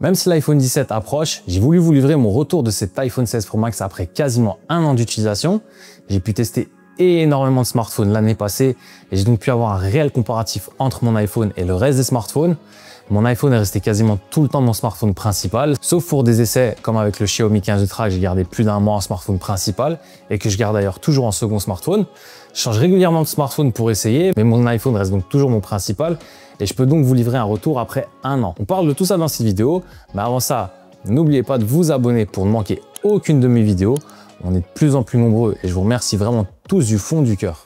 Même si l'iPhone 17 approche, j'ai voulu vous livrer mon retour de cet iPhone 16 Pro Max après quasiment un an d'utilisation. J'ai pu tester énormément de smartphones l'année passée et j'ai donc pu avoir un réel comparatif entre mon iPhone et le reste des smartphones. Mon iPhone est resté quasiment tout le temps mon smartphone principal, sauf pour des essais comme avec le Xiaomi 15 Ultra que j'ai gardé plus d'un mois en smartphone principal et que je garde d'ailleurs toujours en second smartphone. Je change régulièrement de smartphone pour essayer, mais mon iPhone reste donc toujours mon principal et je peux donc vous livrer un retour après un an. On parle de tout ça dans cette vidéo, mais avant ça, n'oubliez pas de vous abonner pour ne manquer aucune de mes vidéos. On est de plus en plus nombreux et je vous remercie vraiment tous du fond du cœur.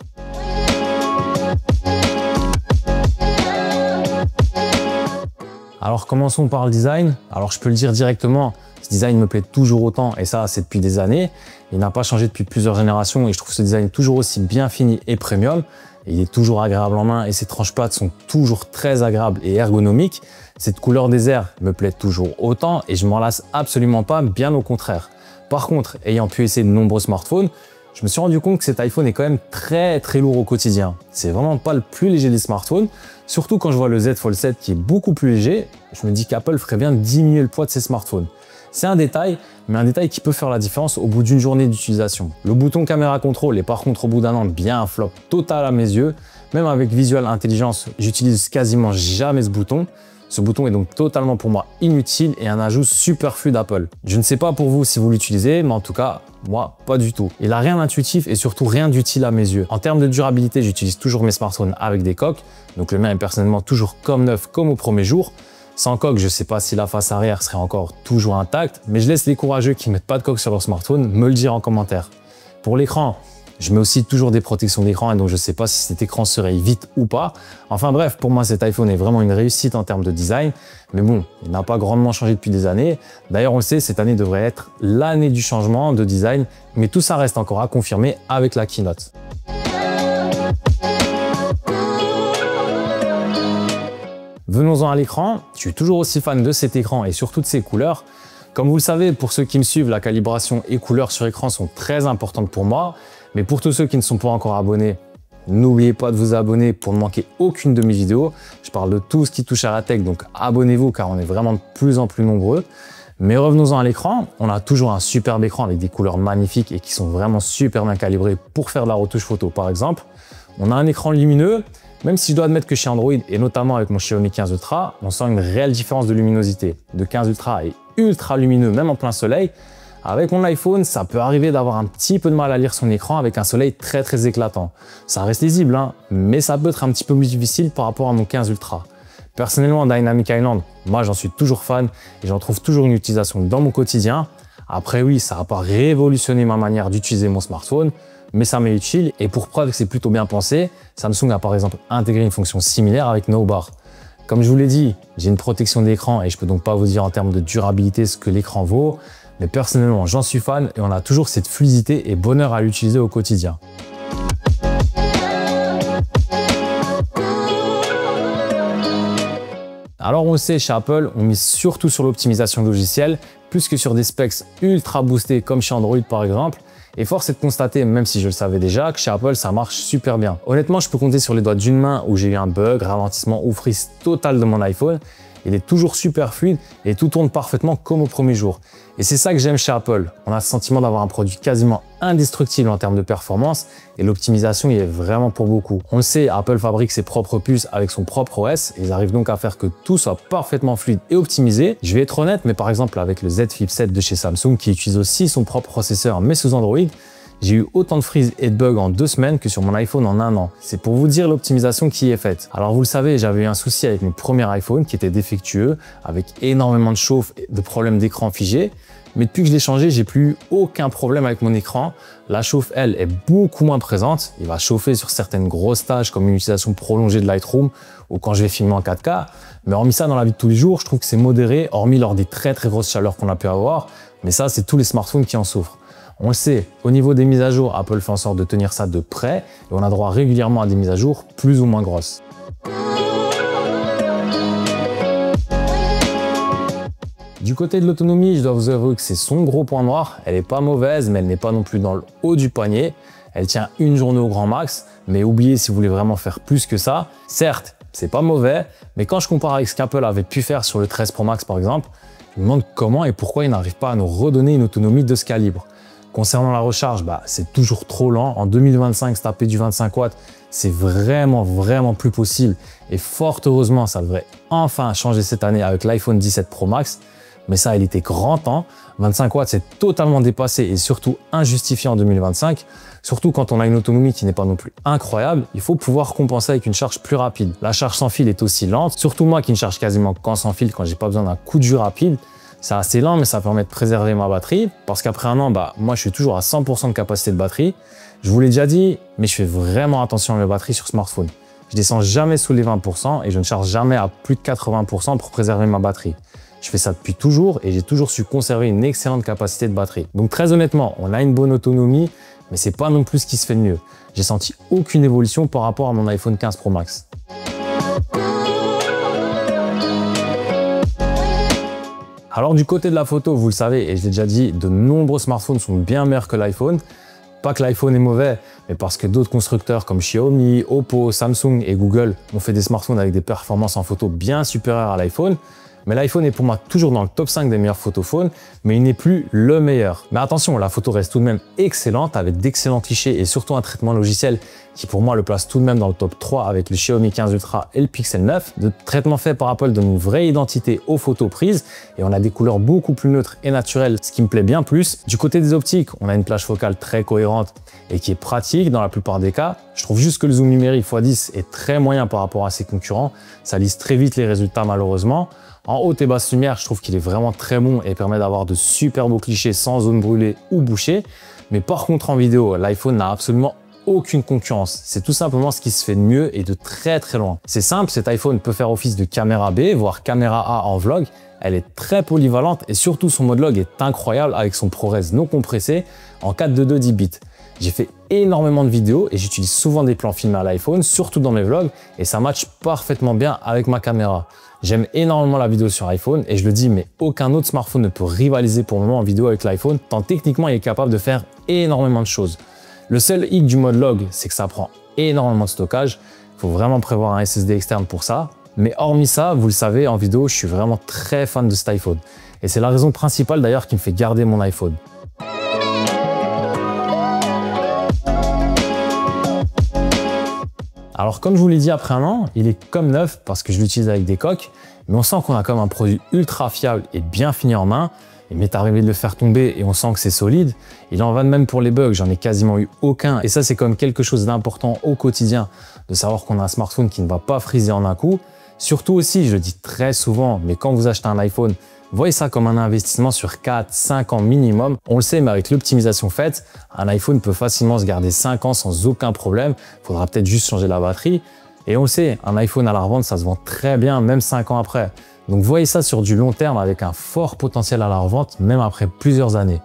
Alors commençons par le design. Alors je peux le dire directement, ce design me plaît toujours autant et ça c'est depuis des années. Il n'a pas changé depuis plusieurs générations et je trouve ce design toujours aussi bien fini et premium. Et il est toujours agréable en main et ses tranches plates sont toujours très agréables et ergonomiques. Cette couleur désert me plaît toujours autant et je m'en lasse absolument pas, bien au contraire. Par contre, ayant pu essayer de nombreux smartphones, je me suis rendu compte que cet iPhone est quand même très lourd au quotidien. C'est vraiment pas le plus léger des smartphones, surtout quand je vois le Z Fold 7 qui est beaucoup plus léger. Je me dis qu'Apple ferait bien diminuer le poids de ses smartphones. C'est un détail, mais un détail qui peut faire la différence au bout d'une journée d'utilisation. Le bouton caméra contrôle est par contre au bout d'un an bien un flop total à mes yeux. Même avec Visual Intelligence, j'utilise quasiment jamais ce bouton. Ce bouton est donc totalement pour moi inutile et un ajout superflu d'Apple. Je ne sais pas pour vous si vous l'utilisez, mais en tout cas, moi, pas du tout. Il n'a rien d'intuitif et surtout rien d'utile à mes yeux. En termes de durabilité, j'utilise toujours mes smartphones avec des coques. Donc le mien est personnellement toujours comme neuf, comme au premier jour. Sans coque, je ne sais pas si la face arrière serait encore toujours intacte, mais je laisse les courageux qui ne mettent pas de coque sur leur smartphone me le dire en commentaire. Pour l'écran, je mets aussi toujours des protections d'écran et donc je ne sais pas si cet écran se raye vite ou pas. Enfin bref, pour moi cet iPhone est vraiment une réussite en termes de design. Mais bon, il n'a pas grandement changé depuis des années. D'ailleurs on le sait, cette année devrait être l'année du changement de design. Mais tout ça reste encore à confirmer avec la keynote. Venons-en à l'écran. Je suis toujours aussi fan de cet écran et surtout de ses couleurs. Comme vous le savez, pour ceux qui me suivent, la calibration et couleurs sur écran sont très importantes pour moi. Mais pour tous ceux qui ne sont pas encore abonnés, n'oubliez pas de vous abonner pour ne manquer aucune de mes vidéos. Je parle de tout ce qui touche à la tech, donc abonnez-vous car on est vraiment de plus en plus nombreux. Mais revenons-en à l'écran. On a toujours un superbe écran avec des couleurs magnifiques et qui sont vraiment super bien calibrées pour faire de la retouche photo par exemple. On a un écran lumineux, même si je dois admettre que chez Android et notamment avec mon Xiaomi 15 Ultra, on sent une réelle différence de luminosité. Le 15 Ultra est ultra lumineux même en plein soleil. Avec mon iPhone, ça peut arriver d'avoir un petit peu de mal à lire son écran avec un soleil très éclatant. Ça reste lisible, hein, mais ça peut être un petit peu plus difficile par rapport à mon 15 Ultra. Personnellement, Dynamic Island, moi j'en suis toujours fan et j'en trouve toujours une utilisation dans mon quotidien. Après oui, ça n'a pas révolutionné ma manière d'utiliser mon smartphone, mais ça m'est utile et pour preuve que c'est plutôt bien pensé, Samsung a par exemple intégré une fonction similaire avec No Bar. Comme je vous l'ai dit, j'ai une protection d'écran et je peux donc pas vous dire en termes de durabilité ce que l'écran vaut. Mais personnellement, j'en suis fan et on a toujours cette fluidité et bonheur à l'utiliser au quotidien. Alors on le sait, chez Apple, on mise surtout sur l'optimisation logicielle, plus que sur des specs ultra boostés comme chez Android par exemple. Et force est de constater, même si je le savais déjà, que chez Apple, ça marche super bien. Honnêtement, je peux compter sur les doigts d'une main où j'ai eu un bug, ralentissement ou freeze total de mon iPhone. Il est toujours super fluide et tout tourne parfaitement comme au premier jour. Et c'est ça que j'aime chez Apple. On a le sentiment d'avoir un produit quasiment indestructible en termes de performance et l'optimisation y est vraiment pour beaucoup. On le sait, Apple fabrique ses propres puces avec son propre OS et ils arrivent donc à faire que tout soit parfaitement fluide et optimisé. Je vais être honnête, mais par exemple avec le Z Flip 7 de chez Samsung qui utilise aussi son propre processeur mais sous Android, j'ai eu autant de freeze et de bugs en 2 semaines que sur mon iPhone en un an. C'est pour vous dire l'optimisation qui est faite. Alors vous le savez, j'avais eu un souci avec mes premiers iPhones qui étaient défectueux, avec énormément de chauffe et de problèmes d'écran figé. Mais depuis que je l'ai changé, j'ai plus eu aucun problème avec mon écran. La chauffe, elle, est beaucoup moins présente. Il va chauffer sur certaines grosses tâches comme une utilisation prolongée de Lightroom ou quand je vais filmer en 4K. Mais hormis ça, dans la vie de tous les jours, je trouve que c'est modéré, hormis lors des très grosses chaleurs qu'on a pu avoir. Mais ça, c'est tous les smartphones qui en souffrent. On le sait, au niveau des mises à jour, Apple fait en sorte de tenir ça de près et on a droit régulièrement à des mises à jour plus ou moins grosses. Du côté de l'autonomie, je dois vous avouer que c'est son gros point noir. Elle n'est pas mauvaise, mais elle n'est pas non plus dans le haut du panier. Elle tient une journée au grand max, mais oubliez si vous voulez vraiment faire plus que ça. Certes, c'est pas mauvais, mais quand je compare avec ce qu'Apple avait pu faire sur le 13 Pro Max par exemple, Je me demande comment et pourquoi ils n'arrivent pas à nous redonner une autonomie de ce calibre. Concernant la recharge, c'est toujours trop lent. En 2025, se taper du 25 watts, c'est vraiment plus possible. Et fort heureusement, ça devrait enfin changer cette année avec l'iPhone 17 Pro Max. Mais ça, il était grand temps. 25 watts, c'est totalement dépassé et surtout injustifié en 2025. Surtout quand on a une autonomie qui n'est pas non plus incroyable, il faut pouvoir compenser avec une charge plus rapide. La charge sans fil est aussi lente. Surtout moi qui ne charge quasiment qu'en sans fil quand j'ai pas besoin d'un coup de jus rapide. C'est assez lent, mais ça permet de préserver ma batterie. Parce qu'après un an, moi, je suis toujours à 100% de capacité de batterie. Je vous l'ai déjà dit, mais je fais vraiment attention à mes batteries sur smartphone. Je descends jamais sous les 20% et je ne charge jamais à plus de 80% pour préserver ma batterie. Je fais ça depuis toujours et j'ai toujours su conserver une excellente capacité de batterie. Donc très honnêtement, on a une bonne autonomie, mais c'est pas non plus ce qui se fait de mieux. J'ai senti aucune évolution par rapport à mon iPhone 15 Pro Max. Alors du côté de la photo, vous le savez, et je l'ai déjà dit, de nombreux smartphones sont bien meilleurs que l'iPhone. Pas que l'iPhone est mauvais, mais parce que d'autres constructeurs comme Xiaomi, Oppo, Samsung et Google ont fait des smartphones avec des performances en photo bien supérieures à l'iPhone. Mais l'iPhone est pour moi toujours dans le top 5 des meilleurs photophones, mais il n'est plus le meilleur. Mais attention, la photo reste tout de même excellente avec d'excellents clichés et surtout un traitement logiciel qui pour moi le place tout de même dans le top 3 avec le Xiaomi 15 Ultra et le Pixel 9. Le traitement fait par Apple donne une vraie identité aux photos prises et on a des couleurs beaucoup plus neutres et naturelles, ce qui me plaît bien plus. Du côté des optiques, on a une plage focale très cohérente et qui est pratique dans la plupart des cas. Je trouve juste que le zoom numérique x10 est très moyen par rapport à ses concurrents. Ça lisse très vite les résultats malheureusement. En haute et basse lumière, je trouve qu'il est vraiment très bon et permet d'avoir de super beaux clichés sans zone brûlée ou bouchée. Mais par contre, en vidéo, l'iPhone n'a absolument aucune concurrence. C'est tout simplement ce qui se fait de mieux et de très loin. C'est simple, cet iPhone peut faire office de caméra B, voire caméra A en vlog. Elle est très polyvalente et surtout son mode log est incroyable avec son ProRes non compressé en 4:2 10 bits. J'ai fait énormément de vidéos et j'utilise souvent des plans filmés à l'iPhone, surtout dans mes vlogs, et ça matche parfaitement bien avec ma caméra. J'aime énormément la vidéo sur iPhone et je le dis, mais aucun autre smartphone ne peut rivaliser pour le moment en vidéo avec l'iPhone, tant techniquement il est capable de faire énormément de choses. Le seul hic du mode log, c'est que ça prend énormément de stockage. Il faut vraiment prévoir un SSD externe pour ça. Mais hormis ça, vous le savez, en vidéo, je suis vraiment très fan de cet iPhone. Et c'est la raison principale d'ailleurs qui me fait garder mon iPhone. Alors comme je vous l'ai dit, après un an, il est comme neuf parce que je l'utilise avec des coques, mais on sent qu'on a comme un produit ultra fiable et bien fini en main. Il m'est arrivé de le faire tomber et on sent que c'est solide. Il en va de même pour les bugs, j'en ai quasiment eu aucun. Et ça, c'est comme quelque chose d'important au quotidien, de savoir qu'on a un smartphone qui ne va pas friser en un coup. Surtout aussi, je le dis très souvent, mais quand vous achetez un iPhone, voyez ça comme un investissement sur 4-5 ans minimum. On le sait, mais avec l'optimisation faite, un iPhone peut facilement se garder 5 ans sans aucun problème. Il faudra peut-être juste changer la batterie. Et on le sait, un iPhone à la revente, ça se vend très bien, même 5 ans après. Donc voyez ça sur du long terme avec un fort potentiel à la revente, même après plusieurs années.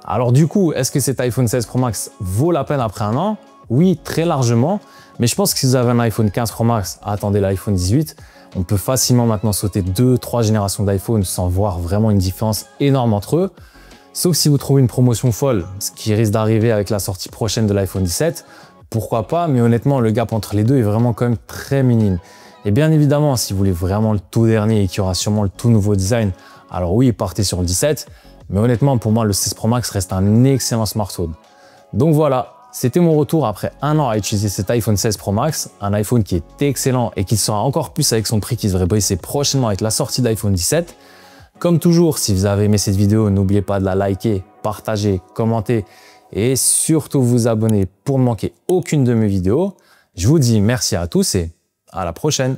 Alors du coup, est-ce que cet iPhone 16 Pro Max vaut la peine après un an? Oui, très largement. Mais je pense que si vous avez un iPhone 15 Pro Max, attendez l'iPhone 18. On peut facilement maintenant sauter 2-3 générations d'iPhone sans voir vraiment une différence énorme entre eux. Sauf si vous trouvez une promotion folle, ce qui risque d'arriver avec la sortie prochaine de l'iPhone 17. Pourquoi pas, mais honnêtement, le gap entre les deux est vraiment quand même très minime. Et bien évidemment, si vous voulez vraiment le tout dernier et qu'il y aura sûrement le tout nouveau design, alors oui, partez sur le 17. Mais honnêtement, pour moi, le 16 Pro Max reste un excellent smartphone. Donc voilà. C'était mon retour après un an à utiliser cet iPhone 16 Pro Max, un iPhone qui est excellent et qui sera encore plus avec son prix qui devrait baisser prochainement avec la sortie d'iPhone 17. Comme toujours, si vous avez aimé cette vidéo, n'oubliez pas de la liker, partager, commenter et surtout vous abonner pour ne manquer aucune de mes vidéos. Je vous dis merci à tous et à la prochaine.